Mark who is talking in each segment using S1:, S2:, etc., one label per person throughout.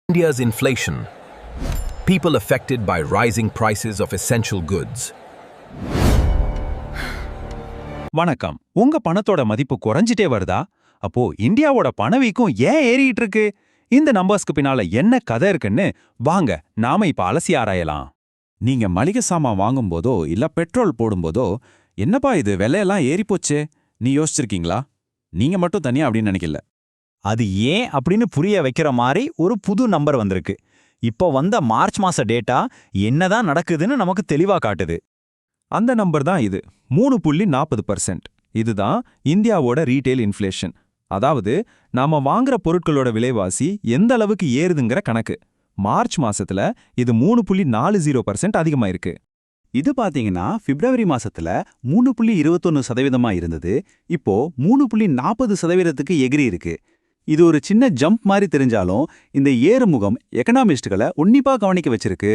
S1: India's inflation. People affected by rising prices of essential goods.
S2: வணக்கம். உங்க பணத்தோட மதிப்பு குறைஞ்சிட்டே வருதா? அப்போ இந்தியாவோட பணவீக்கம் ஏன் ஏறிட்டு இருக்கு? இந்த நம்பர்ஸ்க்கு பின்னால என்ன கதை இருக்குன்னு வாங்க நாம இப்ப அலசி ஆராயலாம். நீங்க மளிகை சாமான் வாங்கும்போதோ இல்ல பெட்ரோல் போடும்போதோ என்னப்பா இது விலையெல்லாம் ஏறிப்போச்சே நீ யோசிச்சிருக்கீங்களா? நீங்க மட்டும் தனியா அப்படின்னு நினைக்கல.
S3: அது ஏன் அப்படின்னு புரிய வைக்கிற மாதிரி ஒரு புது நம்பர் வந்திருக்கு. இப்போ வந்த மார்ச் மாச டேட்டா என்னதான் நடக்குதுன்னு நமக்கு தெளிவா காட்டுது.
S2: அந்த நம்பர் தான் இது 3.40%. இதுதான் இந்தியாவோட ரீட்டெயில் இன்ஃப்ளேஷன். அதாவது நாம வாங்குற பொருட்களோட விலைவாசி எந்த அளவுக்கு ஏறுதுங்கிற கணக்கு. மார்ச் மாசத்துல இது 3.40% அதிகமாயிருக்கு.
S4: இது பாத்தீங்கன்னா பிப்ரவரி மாசத்துல 3.21% இருந்தது. இப்போ 3.40%க்கு எகிரி இருக்கு. இது ஒரு சின்ன ஜம்ப் மாதிரி தெரிஞ்சாலும் இந்த ஏறுமுகம் எகனாமிஸ்டுகளை உன்னிப்பா கவனிக்க வச்சிருக்கு.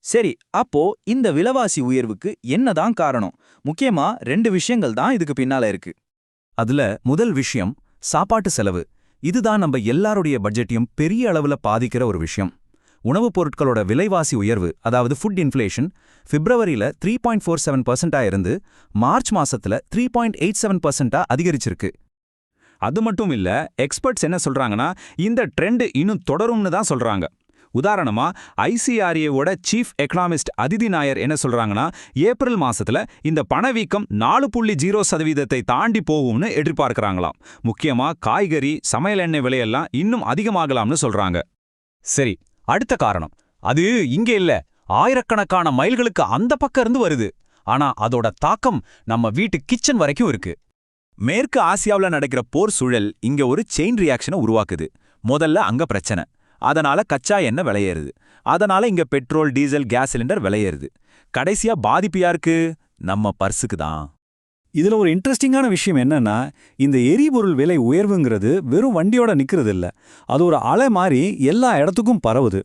S3: சரி, அப்போ இந்த விலைவாசி உயர்வுக்கு என்னதான் காரணம்? முக்கியமா 2 விஷயங்கள் தான் இதுக்கு பின்னால இருக்கு.
S2: அதுல முதல் விஷயம் சாப்பாட்டு செலவு. இதுதான் நம்ம எல்லாருடைய பட்ஜெட்டையும் பெரிய அளவுல பாதிக்கிற ஒரு விஷயம். உணவுப் பொருட்களோட விலைவாசி உயர்வு, அதாவது ஃபுட் இன்ஃப்ளேஷன், பிப்ரவரியில 3.47% இருந்து மார்ச் மாசத்துல 3.87% அதிகரிச்சிருக்கு. அது மட்டும் இல்ல, எக்ஸ்பர்ட்ஸ் என்ன சொல்றாங்கன்னா இந்த ட்ரெண்ட் இன்னும் தொடரும்னு தான் சொல்றாங்க. உதாரணமா ஐசிஆர்ஏவோட சீஃப் எக்கனாமிஸ்ட் அதிதி நாயர் என்ன சொல்றாங்கன்னா, ஏப்ரல் மாசத்துல இந்த பணவீக்கம் 4.0% தாண்டி போகும்னு எதிர்பார்க்கறாங்களாம். முக்கியமா காய்கறி, சமையல் எண்ணெய் விலையெல்லாம் இன்னும் அதிகமாகலாம்னு சொல்றாங்க. சரி, அடுத்த காரணம் அது இங்க இல்ல, ஆயிரக்கணக்கான மைல்களுக்கு அந்த பக்கம் இருந்து வருது. ஆனா அதோட தாக்கம் நம்ம வீட்டு கிச்சன் வரைக்கும் இருக்கு. மேற்கு ஆசியாவுல நடக்கிற போர் சூழல் இங்க ஒரு செயின் ரியாக்ஷனை உருவாக்குது. முதல்ல அங்க பிரச்சனை, அதனால கச்சா எண்ணெய் விலையேறுது. அதனால இங்க பெட்ரோல், டீசல், கேஸ் சிலிண்டர் விலையேறுது. கடைசியா பாதிப்பு யாருக்கு? நம்ம பர்சுக்கு தான்.
S4: இதுல ஒரு இன்ட்ரெஸ்டிங்கான விஷயம் என்னன்னா, இந்த எரிபொருள் விலை உயர்வுங்கிறது வெறும் வண்டியோட நிக்கிறது இல்ல, அது ஒரு அலை மாதிரி எல்லா இடத்துக்கும் பரவுது.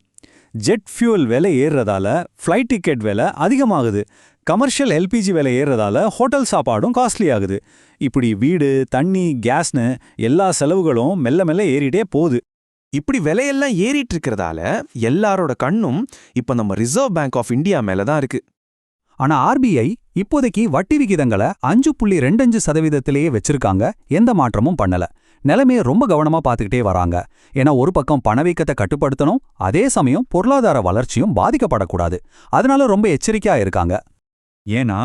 S4: ஜெட் ஃபியூல் விலை ஏறுறதால ஃப்ளைட் டிக்கெட் விலை அதிகமாகுது. கமர்ஷியல் எல்பிஜி விலை ஏறுறதால ஹோட்டல் சாப்பாடும் காஸ்ட்லி ஆகுது. இப்படி வீடு, தண்ணி, கேஸ்னு எல்லா செலவுகளும் மெல்ல மெல்ல ஏறிட்டே போகுது.
S5: இப்படி விலையெல்லாம் ஏறிட்டு இருக்கிறதால எல்லாரோட கண்ணும் இப்ப நம்ம ரிசர்வ் பேங்க் ஆஃப் இந்தியா மேல தான் இருக்கு.
S3: ஆனா ஆர்பிஐ இப்போதைக்கு வட்டி விகிதங்களை 5.25%லேயே வச்சிருக்காங்க. எந்த மாற்றமும் பண்ணல. நிலைமையை ரொம்ப கவனமா பார்த்துக்கிட்டே வராங்க. ஏன்னா ஒரு பக்கம் பணவீக்கத்தை கட்டுப்படுத்தணும், அதே சமயம் பொருளாதார வளர்ச்சியும் பாதிக்கப்படக்கூடாது. அதனால ரொம்ப எச்சரிக்கையா இருக்காங்க.
S2: ஏன்னா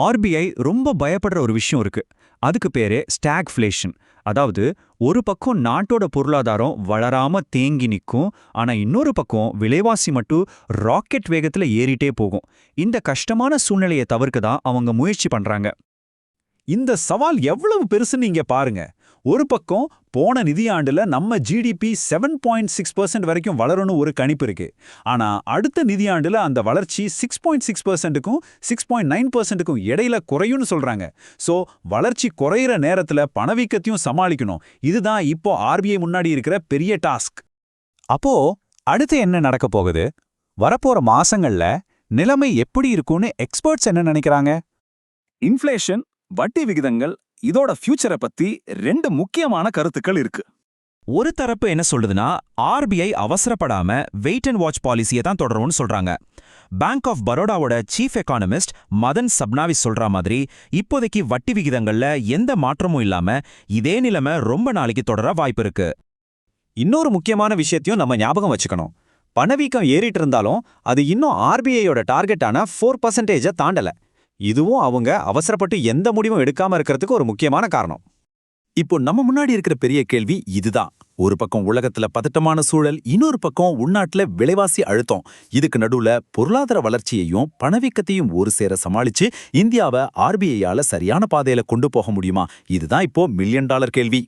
S2: ஆர்பிஐ ரொம்ப பயப்படுற ஒரு விஷயம் இருக்கு. அதுக்கு பேரே ஸ்டாக்ஃப்ளேஷன். அதாவது ஒரு பக்கம் நாட்டோட பொருளாதாரம் வளராம தேங்கி நிற்கும், ஆனா இன்னொரு பக்கம் விலைவாசி மட்டும் ராக்கெட் வேகத்துல ஏறிட்டே போகும். இந்த கஷ்டமான சூழ்நிலையை தவிர்க்க தான் அவங்க முயற்சி பண்றாங்க. இந்த சவால் எவ்வளவு பெருசுன்னு நீங்க பாருங்க. ஒரு பக்கம் போன நிதியாண்டுல நம்ம ஜிடிபி 7.6% வரைக்கும் வளரும்னு ஒரு கணிப்பு இருக்கு. ஆனா அடுத்த நிதியாண்டுல அந்த வளர்ச்சி 6.6%க்கும் 6.9%க்கும் இடையில குறையும்னு சொல்றாங்க. சோ வளர்ச்சி குறையிற நேரத்துல பணவீக்கத்தையும் சமாளிக்கணும். இதுதான் இப்போ ஆர்பிஐ முன்னாடி இருக்கிற பெரிய டாஸ்க்.
S3: அப்போ அடுத்து என்ன நடக்க போகுது? வரப்போற மாசங்கள்ல நிலைமை எப்படி இருக்கும்னு எக்ஸ்பர்ட்ஸ் என்ன நினைக்கிறாங்க?
S2: இன்ஃப்ளேஷன், வட்டி விகிதங்கள், இதோட ஃபியூச்சரை பத்தி 2 முக்கியமான கருத்துக்கள் இருக்கு. ஒரு தரப்பு என்ன சொல்லுதுன்னா, ஆர்பிஐ அவசரப்படாம வெயிட் அண்ட் வாட்ச் பாலிசியை தான் தொடரும்னு சொல்றாங்க. பேங்க் ஆஃப் பரோடாவோட சீஃப் எக்கானமிஸ்ட் மதன் சப்னாவிஸ் சொல்ற மாதிரி இப்போதைக்கு வட்டி விகிதங்கள்ல எந்த மாற்றமும் இல்லாம இதே நிலைமை ரொம்ப நாளைக்கு தொடர வாய்ப்பு இருக்கு.
S3: இன்னொரு முக்கியமான விஷயத்தையும் நம்ம ஞாபகம் வச்சுக்கணும். பணவீக்கம் ஏறிட்டு இருந்தாலும் அது இன்னும் ஆர்பிஐயோட டார்கெட்டான 4%-ஐ தாண்டல. இதுவும் அவங்க அவசரப்பட்டு எந்த முடிவும் எடுக்காம இருக்கிறதுக்கு ஒரு முக்கியமான காரணம்.
S4: இப்போ நம்ம முன்னாடி இருக்கிற பெரிய கேள்வி இதுதான். ஒரு பக்கம் உலகத்துல பதட்டமான சூழல், இன்னொரு பக்கம் உள்நாட்டுல விலைவாசி அழுத்தம். இதுக்கு நடுவுல பொருளாதார வளர்ச்சியையும் பணவீக்கத்தையும் ஒரு சேர சமாளிச்சு இந்தியாவை ஆர்பிஐயால சரியான பாதையில கொண்டு போக முடியுமா? இதுதான் இப்போ $1 மில்லியன் கேள்வி.